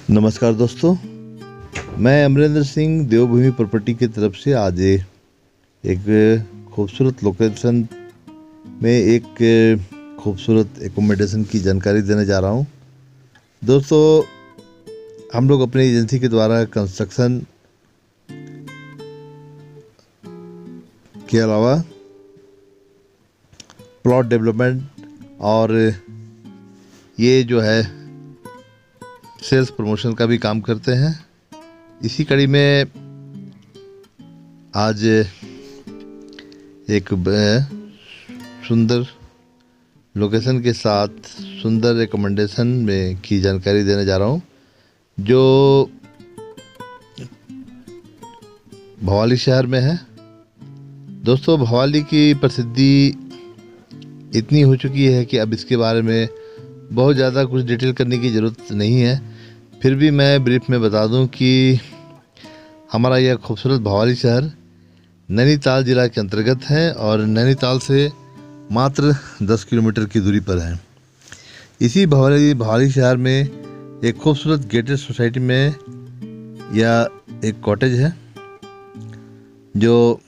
नमस्कार दोस्तों, मैं अमरिंदर सिंह देवभूमि प्रॉपर्टी की तरफ से आज एक खूबसूरत लोकेशन में एक खूबसूरत एकोमोडेशन की जानकारी देने जा रहा हूं। दोस्तों, हम लोग अपनी एजेंसी के द्वारा कंस्ट्रक्शन के अलावा प्लॉट डेवलपमेंट और ये जो है सेल्स प्रमोशन का भी काम करते हैं। इसी कड़ी में आज एक सुंदर लोकेशन के साथ सुंदर रिकमेंडेशन में की जानकारी देने जा रहा हूँ, जो भवाली शहर में है। दोस्तों, भवाली की प्रसिद्धि इतनी हो चुकी है कि अब इसके बारे में बहुत ज़्यादा कुछ डिटेल करने की ज़रूरत नहीं है। फिर भी मैं ब्रीफ में बता दूं कि हमारा यह खूबसूरत भवाली शहर नैनीताल ज़िला के अंतर्गत है और नैनीताल से मात्र 10 किलोमीटर की दूरी पर है। इसी भवाली शहर में एक खूबसूरत गेटेड सोसाइटी में यह एक कॉटेज है जो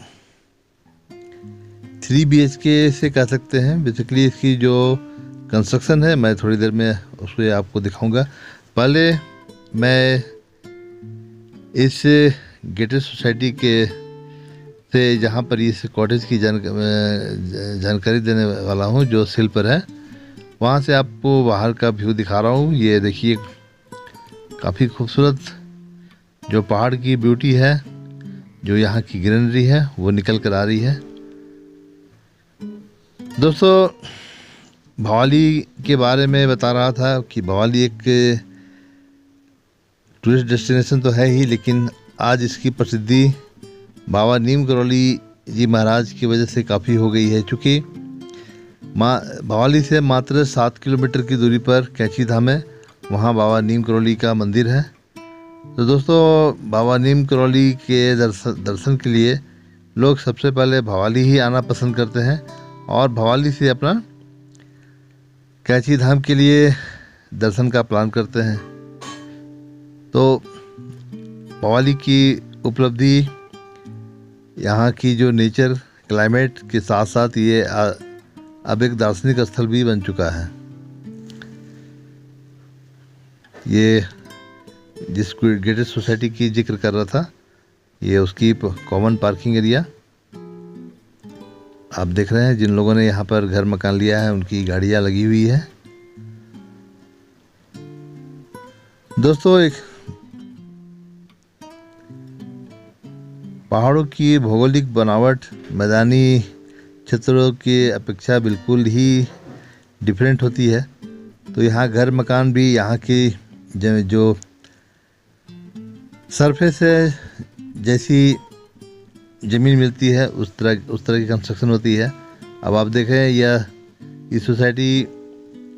3 BHK से कह सकते हैं। बेसिकली इसकी जो कंस्ट्रक्शन है, मैं थोड़ी देर में उसको आपको दिखाऊंगा। पहले मैं इस गेटेड सोसाइटी के से जहाँ पर इस कॉटेज की जानकारी देने वाला हूँ, जो सिल पर है, वहाँ से आपको बाहर का व्यू दिखा रहा हूँ। ये देखिए, काफ़ी खूबसूरत जो पहाड़ की ब्यूटी है, जो यहाँ की ग्रीनरी है, वो निकल कर आ रही है। दोस्तों, भवाली के बारे में बता रहा था कि भवाली एक टूरिस्ट डेस्टिनेशन तो है ही, लेकिन आज इसकी प्रसिद्धि बाबा नीम करौली जी महाराज की वजह से काफ़ी हो गई है। चूँकि भवाली से मात्र 7 किलोमीटर की दूरी पर कैंची धाम है, वहाँ बाबा नीम करौली का मंदिर है। तो दोस्तों, बाबा नीम करौली के दर्शन के लिए लोग सबसे पहले भवाली ही आना पसंद करते हैं और भवाली से अपना कैंची धाम के लिए दर्शन का प्लान करते हैं। तो भवाली की उपलब्धि यहाँ की जो नेचर क्लाइमेट के साथ साथ ये अब एक दार्शनिक स्थल भी बन चुका है। ये जिस गेटेड सोसाइटी की जिक्र कर रहा था, ये उसकी कॉमन पार्किंग एरिया आप देख रहे हैं। जिन लोगों ने यहाँ पर घर मकान लिया है, उनकी गाड़ियाँ लगी हुई है। दोस्तों, एक पहाड़ों की भौगोलिक बनावट मैदानी क्षेत्रों की अपेक्षा बिल्कुल ही डिफरेंट होती है। तो यहाँ घर मकान भी यहाँ की जो सरफेस है, जैसी ज़मीन मिलती है, उस तरह की कंस्ट्रक्शन होती है। अब आप देखें, यह इस सोसाइटी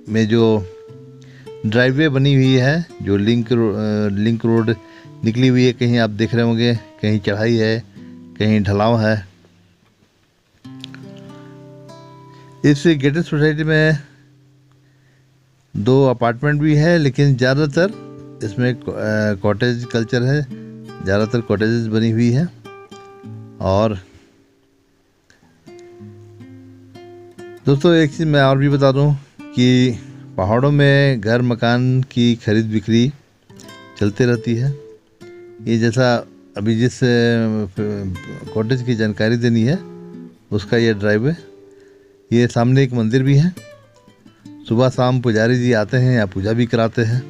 में जो ड्राइववे बनी हुई है, जो लिंक रोड निकली हुई है, कहीं आप देख रहे होंगे कहीं चढ़ाई है, कहीं ढलाव है। इस गेटेड सोसाइटी में 2 अपार्टमेंट भी है, लेकिन ज़्यादातर इसमें कॉटेज कल्चर है, ज़्यादातर कॉटेजेस बनी हुई है। और दोस्तों, एक चीज़ मैं और भी बता दूं कि पहाड़ों में घर मकान की खरीद बिक्री चलते रहती है। ये जैसा अभी जिस कॉटेज की जानकारी देनी है, उसका ये ड्राइव है। ये सामने एक मंदिर भी है। सुबह शाम पुजारी जी आते हैं, यहाँ पूजा भी कराते हैं।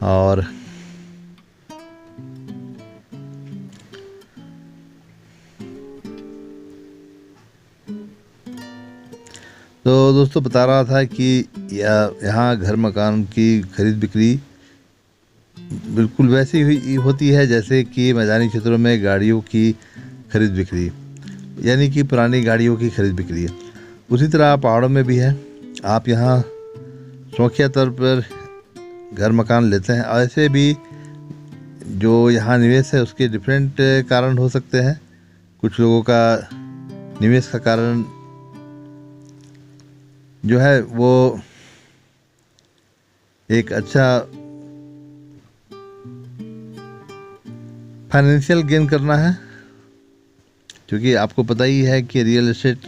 और तो दोस्तों, बता रहा था कि यहाँ घर मकान की खरीद बिक्री बिल्कुल वैसी ही होती है जैसे कि मैदानी क्षेत्रों में गाड़ियों की खरीद बिक्री, यानी कि पुरानी गाड़ियों की खरीद बिक्री है। उसी तरह पहाड़ों में भी है। आप यहाँ शौकिया तौर पर घर मकान लेते हैं। ऐसे भी जो यहाँ निवेश है, उसके डिफरेंट कारण हो सकते हैं। कुछ लोगों का निवेश का कारण जो है वो एक अच्छा फाइनेंशियल गेन करना है, क्योंकि आपको पता ही है कि रियल एस्टेट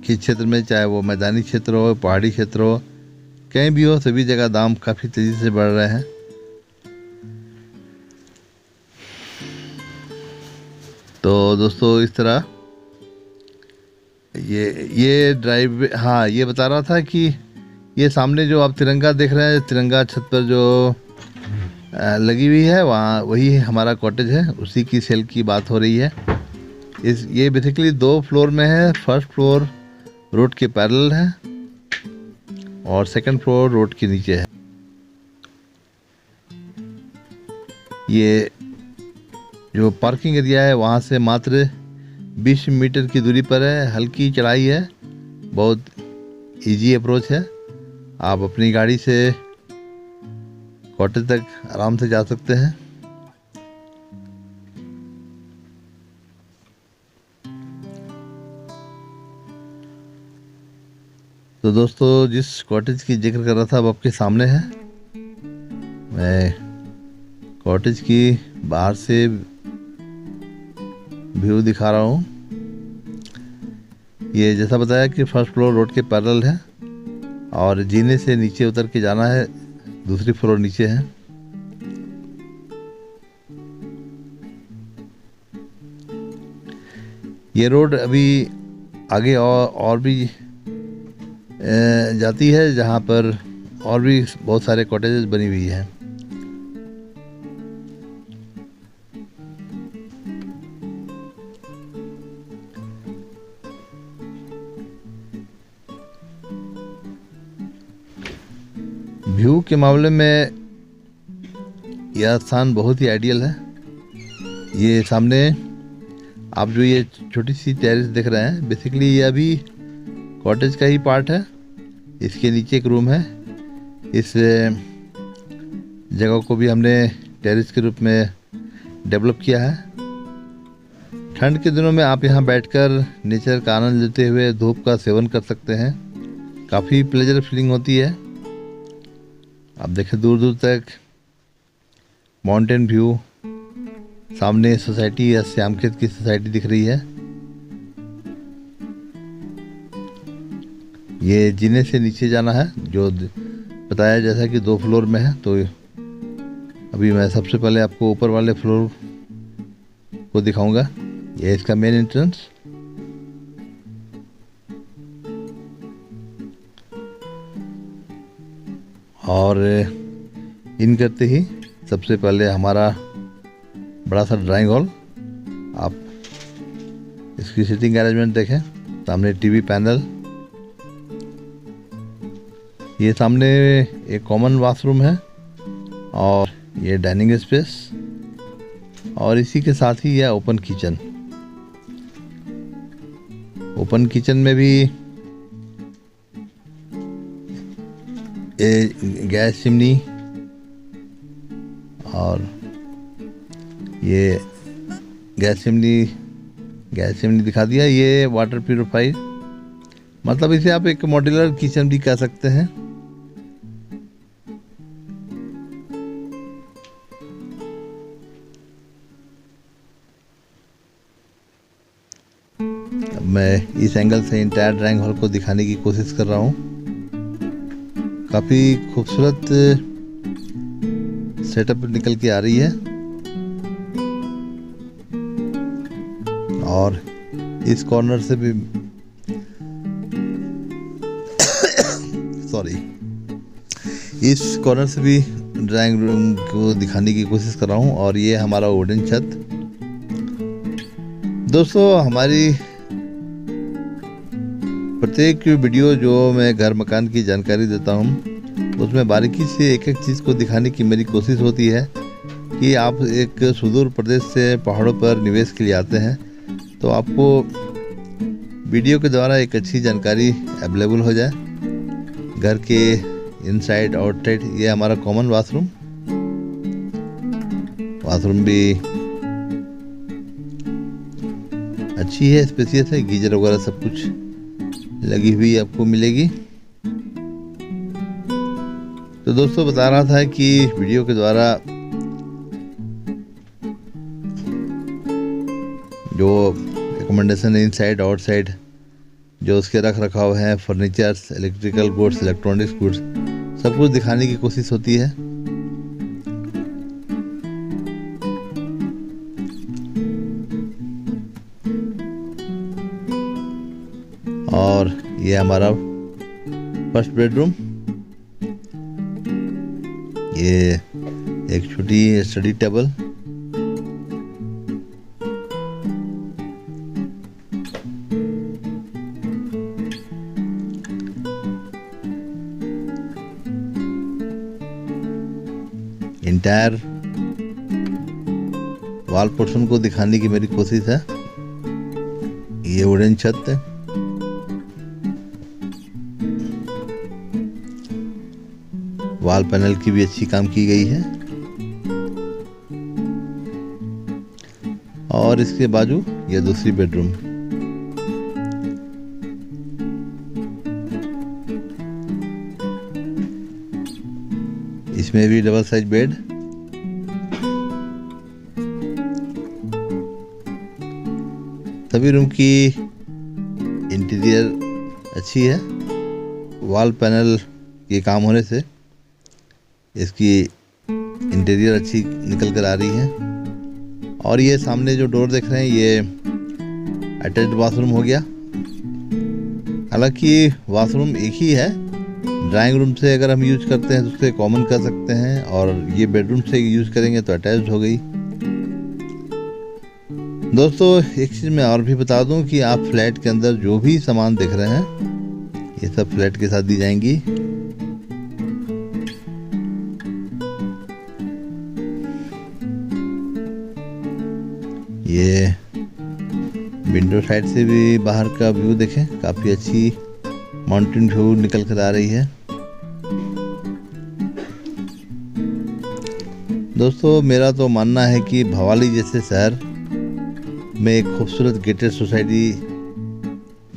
के क्षेत्र में, चाहे वो मैदानी क्षेत्र हो, पहाड़ी क्षेत्र हो, कहीं भी हो, सभी जगह दाम काफ़ी तेज़ी से बढ़ रहे हैं। तो दोस्तों इस तरह ये ड्राइव, हाँ ये बता रहा था कि ये सामने जो आप तिरंगा देख रहे हैं, तिरंगा छत पर जो लगी हुई है, वहाँ वही हमारा कॉटेज है, उसी की सेल की बात हो रही है। ये बेसिकली 2 फ्लोर में है। फर्स्ट फ्लोर रोड के पैरेलल है और सेकंड फ्लोर रोड के नीचे है। ये जो पार्किंग एरिया है वहाँ से मात्र 20 मीटर की दूरी पर है। हल्की चढ़ाई है, बहुत इजी अप्रोच है। आप अपनी गाड़ी से कॉटेज तक आराम से जा सकते हैं। तो दोस्तों जिस कॉटेज की जिक्र कर रहा था वो आपके सामने है। मैं कॉटेज की बाहर से व्यू दिखा रहा हूँ। ये जैसा बताया कि फर्स्ट फ्लोर रोड के पैरेलल है और जीने से नीचे उतर के जाना है, दूसरी फ्लोर नीचे है। ये रोड अभी आगे और भी जाती है, जहाँ पर और भी बहुत सारे कॉटेजेस बनी हुई हैं। व्यू के मामले में यह स्थान बहुत ही आइडियल है। ये सामने आप जो ये छोटी सी टेरेस देख रहे हैं, बेसिकली ये अभी कॉटेज का ही पार्ट है। इसके नीचे एक रूम है। इस जगह को भी हमने टेरेस के रूप में डेवलप किया है। ठंड के दिनों में आप यहाँ बैठकर नेचर का आनंद लेते हुए धूप का सेवन कर सकते हैं। काफ़ी प्लेजर फीलिंग होती है। आप देखें दूर दूर तक माउंटेन व्यू, सामने सोसाइटी या श्यामखेत की सोसाइटी दिख रही है। ये जीने से नीचे जाना है, जो बताया जैसा कि 2 फ्लोर में है। तो अभी मैं सबसे पहले आपको ऊपर वाले फ्लोर को दिखाऊंगा। ये इसका मेन एंट्रेंस। और इन करते ही सबसे पहले हमारा बड़ा सा ड्राइंग हॉल। आप इसकी सिटिंग अरेंजमेंट देखें, सामने टीवी पैनल, ये सामने एक कॉमन वॉशरूम है और ये डाइनिंग स्पेस, और इसी के साथ ही यह ओपन किचन। ओपन किचन में भी गैस चिमनी, और ये गैस चिमनी दिखा दिया। ये वाटर प्यूरिफायर, मतलब इसे आप एक मॉड्यूलर किचन भी कह सकते हैं। अब मैं इस एंगल से इंटायर ड्राइंग हॉल को दिखाने की कोशिश कर रहा हूँ। काफ़ी खूबसूरत सेटअप निकल के आ रही है। और इस कॉर्नर से भी इस कॉर्नर से भी ड्राइंग रूम को दिखाने की कोशिश कर रहा हूँ। और ये हमारा वुडन छत। दोस्तों हमारी प्रत्येक वीडियो जो मैं घर मकान की जानकारी देता हूँ, उसमें बारीकी से एक एक चीज़ को दिखाने की मेरी कोशिश होती है कि आप एक सुदूर प्रदेश से पहाड़ों पर निवेश के लिए आते हैं, तो आपको वीडियो के द्वारा एक अच्छी जानकारी अवेलेबल हो जाए। घर के इनसाइड आउटसाइड, ये हमारा कॉमन वाशरूम भी अच्छी है, स्पेसियस है, गीजर वगैरह सब कुछ लगी हुई आपको मिलेगी। तो दोस्तों बता रहा था कि वीडियो के द्वारा जो रिकमेंडेशन है इनसाइड आउटसाइड, जो उसके रख रखाव है, furnitures, electrical goods, electronics goods, सब कुछ दिखाने की कोशिश होती है। और ये हमारा फर्स्ट बेडरूम। ये एक छोटी study table, entire wall portion को दिखाने की मेरी कोशिश है। ये वुडन छत है, वॉल पैनल की भी अच्छी काम की गई है। और इसके बाजू ये दूसरी बेडरूम। इसमें भी डबल साइज बेड। सभी रूम की इंटीरियर अच्छी है। वॉल पैनल के काम होने से इसकी इंटीरियर अच्छी निकल कर आ रही है। और ये सामने जो डोर देख रहे हैं ये अटैच्ड बाथरूम हो गया। हालांकि बाथरूम एक ही है, ड्राइंग रूम से अगर हम यूज करते हैं तो उससे कॉमन कर सकते हैं, और ये बेडरूम से यूज करेंगे तो अटैच्ड हो गई। दोस्तों एक चीज़ मैं और भी बता दूं कि आप फ्लैट के अंदर जो भी सामान देख रहे हैं ये सब फ्लैट के साथ दी जाएंगी। ये विंडो साइड से भी बाहर का व्यू देखें, काफ़ी अच्छी माउंटेन व्यू निकल कर आ रही है। दोस्तों मेरा तो मानना है कि भवाली जैसे शहर में एक खूबसूरत गेटेड सोसाइटी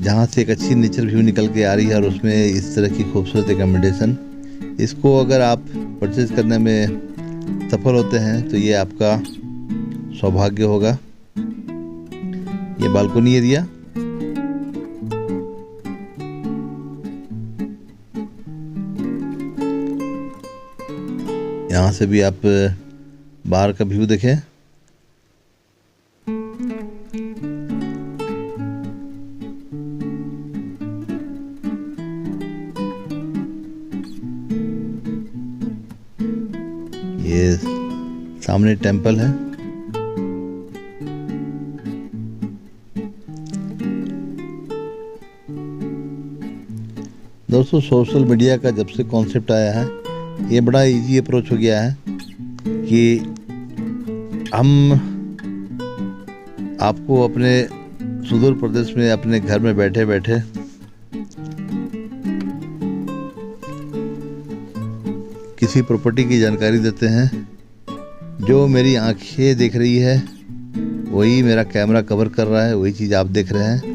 जहाँ से एक अच्छी नेचर व्यू निकल के आ रही है और उसमें इस तरह की खूबसूरत एकोमोडेशन, इसको अगर आप परचेज करने में सफल होते हैं तो ये आपका सौभाग्य होगा। ये बालकनी एरिया, यहाँ से भी आप बाहर का व्यू देखें। ये सामने टेंपल है। दोस्तों सोशल मीडिया का जब से कॉन्सेप्ट आया है ये बड़ा इजी अप्रोच हो गया है कि हम आपको अपने सुदूर प्रदेश में अपने घर में बैठे बैठे किसी प्रॉपर्टी की जानकारी देते हैं। जो मेरी आंखें देख रही है वही मेरा कैमरा कवर कर रहा है, वही चीज़ आप देख रहे हैं।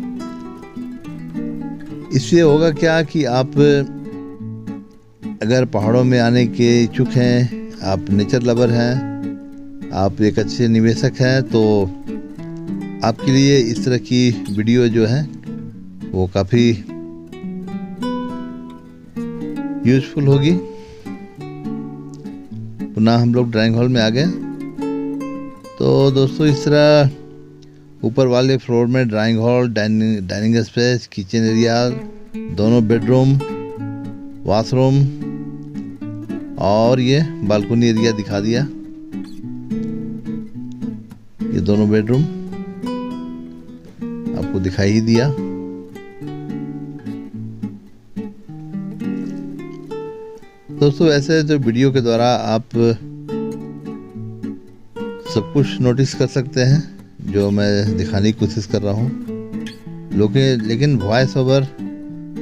इससे होगा क्या कि आप अगर पहाड़ों में आने के इच्छुक हैं, आप नेचर लवर हैं, आप एक अच्छे निवेशक हैं, तो आपके लिए इस तरह की वीडियो जो है वो काफ़ी यूज़फुल होगी। पुनः हम लोग ड्राइंग हॉल में आ गए। तो दोस्तों इस तरह ऊपर वाले फ्लोर में drawing hall, dining space, kitchen area, दोनों बेडरूम, वॉशरूम और ये बालकनी एरिया दिखा दिया। ये दोनों बेडरूम आपको दिखाई ही दिया। दोस्तों ऐसे तो वीडियो के द्वारा आप सब कुछ नोटिस कर सकते हैं जो मैं दिखाने की कोशिश कर रहा हूँ। लेकिन वॉइस ओवर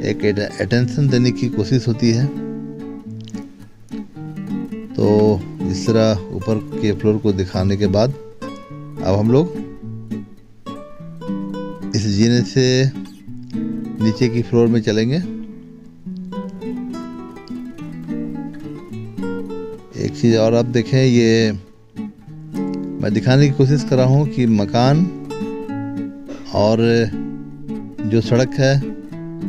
एक अटेंशन देने की कोशिश होती है। तो इस तरह ऊपर के फ्लोर को दिखाने के बाद अब हम लोग इस जीने से नीचे की फ्लोर में चलेंगे। एक चीज़ और आप देखें, ये मैं दिखाने की कोशिश कर रहा हूँ कि मकान और जो सड़क है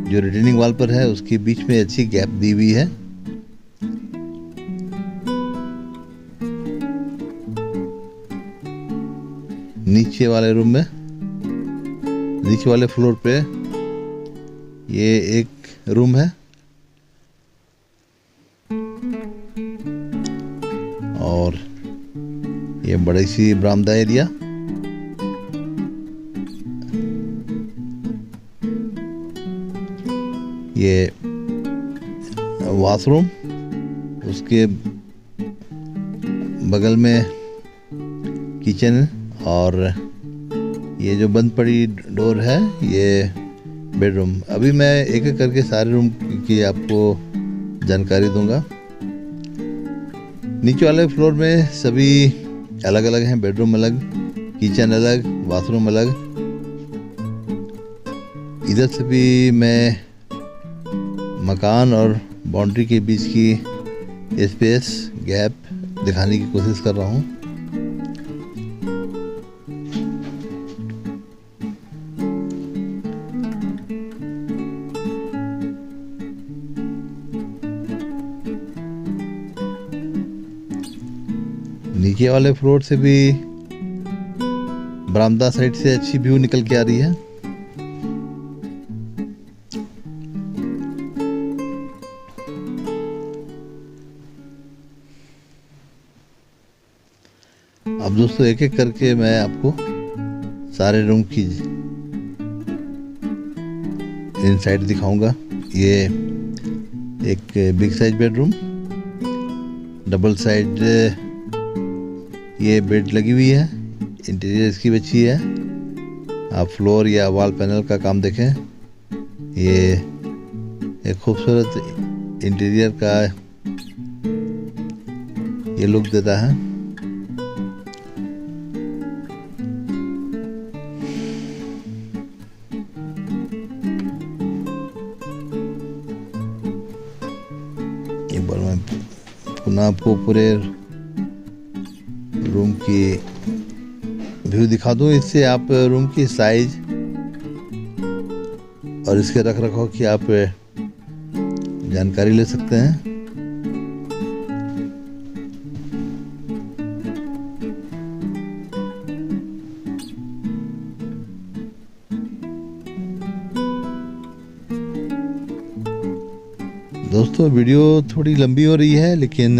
जो रिटेनिंग वॉल पर है उसके बीच में अच्छी गैप दी हुई है। नीचे वाले रूम में, नीचे वाले फ्लोर पे ये एक रूम है और ये बड़ी सी बरामदा एरिया। ये वॉशरूम, उसके बगल में किचन और ये जो बंद पड़ी डोर है ये बेडरूम। अभी मैं एक एक करके सारे रूम की आपको जानकारी दूंगा। नीचे वाले फ्लोर में सभी अलग अलग हैं, बेडरूम अलग, किचन अलग, बाथरूम अलग। इधर से भी मैं मकान और बाउंड्री के बीच की स्पेस गैप दिखाने की कोशिश कर रहा हूँ। नीचे वाले फ्लोर से भी बरामदा साइड से अच्छी व्यू निकल के आ रही है। अब दोस्तों एक एक करके मैं आपको सारे रूम की इनसाइड दिखाऊंगा। ये एक big size bedroom, double side ये बेड लगी हुई है, इंटीरियर इसकी अच्छी है। आप फ्लोर या वॉल पैनल का काम देखें, ये एक खूबसूरत इंटीरियर का ये लुक देता है। एक बार मैं पुनः आपको पूरे रूम की व्यू दिखा दूं, इससे आप रूम की साइज और इसके रख रखाव की आप जानकारी ले सकते हैं। दोस्तों वीडियो थोड़ी लंबी हो रही है, लेकिन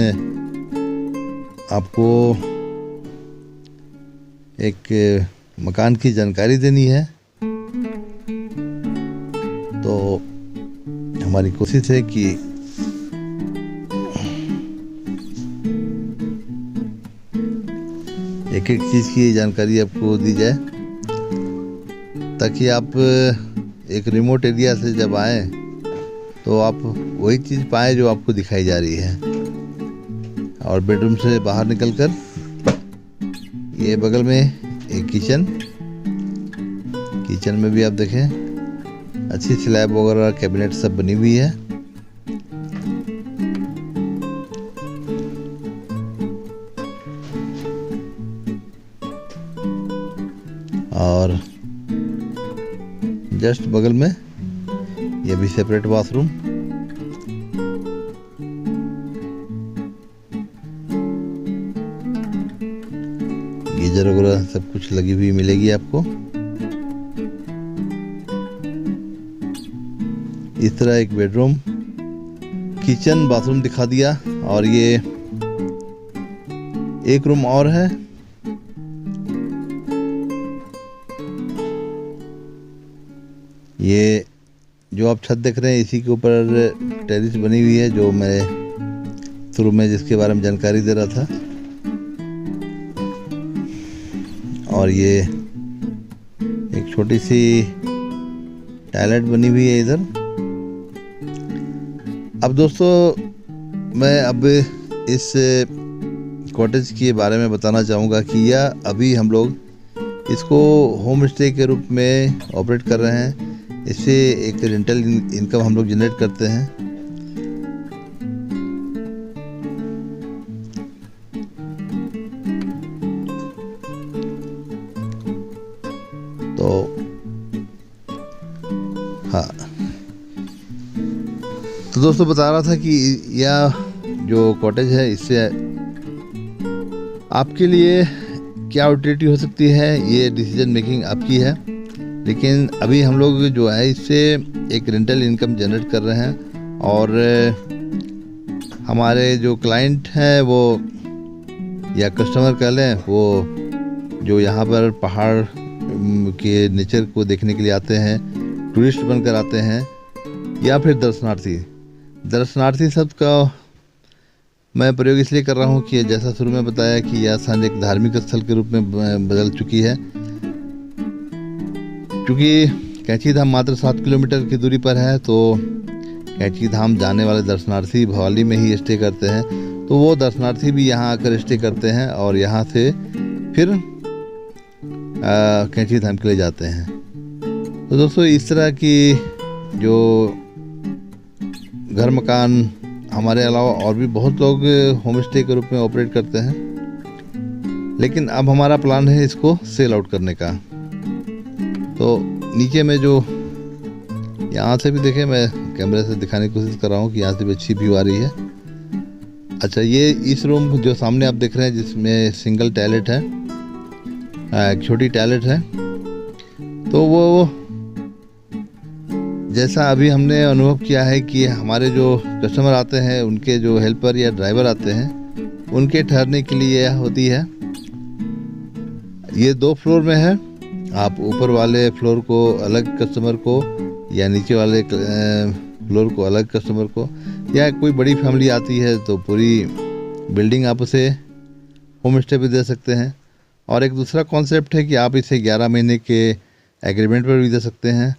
आपको एक मकान की जानकारी देनी है, तो हमारी कोशिश है कि एक एक चीज़ की जानकारी आपको दी जाए, ताकि आप एक रिमोट एरिया से जब आए तो आप वही चीज़ पाएँ जो आपको दिखाई जा रही है। और बेडरूम से बाहर निकलकर ये बगल में एक किचन में भी आप देखें अच्छी स्लैब वगैरह कैबिनेट सब बनी हुई है। और जस्ट बगल में ये भी सेपरेट बाथरूम। गीजर वगैरह सब कुछ लगी हुई मिलेगी आपको। इस तरह एक बेडरूम, किचन, बाथरूम दिखा दिया। और ये एक रूम और है, ये जो आप छत देख रहे हैं इसी के ऊपर टेरेस बनी हुई है, जो मैं शुरू में जिसके बारे में जानकारी दे रहा था। और ये एक छोटी सी टॉयलेट बनी हुई है इधर। अब दोस्तों मैं अब इस कॉटेज के बारे में बताना चाहूँगा कि यह अभी हम लोग इसको होम स्टे के रूप में ऑपरेट कर रहे हैं। इससे एक रेंटल इनकम हम लोग जनरेट करते हैं। तो तो दोस्तों बता रहा था कि यह जो कॉटेज है इससे आपके लिए क्या अल्टरनेटिव हो सकती है, ये डिसीजन मेकिंग आपकी है। लेकिन अभी हम लोग जो है इससे एक रेंटल इनकम जनरेट कर रहे हैं और हमारे जो क्लाइंट हैं वो या कस्टमर कह लें, वो जो यहाँ पर पहाड़ के नेचर को देखने के लिए आते हैं, टूरिस्ट बनकर आते हैं, या फिर दर्शनार्थी शब्द का मैं प्रयोग इसलिए कर रहा हूँ कि जैसा शुरू में बताया कि यह स्थान एक धार्मिक स्थल के रूप में बदल चुकी है। क्योंकि कैंची धाम मात्र 7 किलोमीटर की दूरी पर है, तो कैंची धाम जाने वाले दर्शनार्थी भवाली में ही स्टे करते हैं, तो वो दर्शनार्थी भी यहाँ आकर स्टे करते हैं और यहाँ से फिर कैंची धाम के लिए जाते हैं। तो दोस्तों इस तरह की जो घर मकान हमारे अलावा और भी बहुत लोग होम स्टे के रूप में ऑपरेट करते हैं, लेकिन अब हमारा प्लान है इसको सेल आउट करने का। तो नीचे में जो यहाँ से भी देखें, मैं कैमरे से दिखाने की कोशिश कर रहा हूँ कि यहाँ से भी अच्छी व्यू आ रही है। अच्छा, ये इस रूम जो सामने आप देख रहे हैं जिसमें सिंगल टॉयलेट है, एक छोटी टॉयलेट है, तो वो जैसा अभी हमने अनुभव किया है कि हमारे जो कस्टमर आते हैं, उनके जो हेल्पर या ड्राइवर आते हैं, उनके ठहरने के लिए यह होती है। ये 2 फ्लोर में है। आप ऊपर वाले फ्लोर को अलग कस्टमर को या नीचे वाले फ्लोर को अलग कस्टमर को, या कोई बड़ी फैमिली आती है तो पूरी बिल्डिंग आप उसे होम स्टे पे दे सकते हैं। और एक दूसरा कॉन्सेप्ट है कि आप इसे 11 महीने के एग्रीमेंट पर भी दे सकते हैं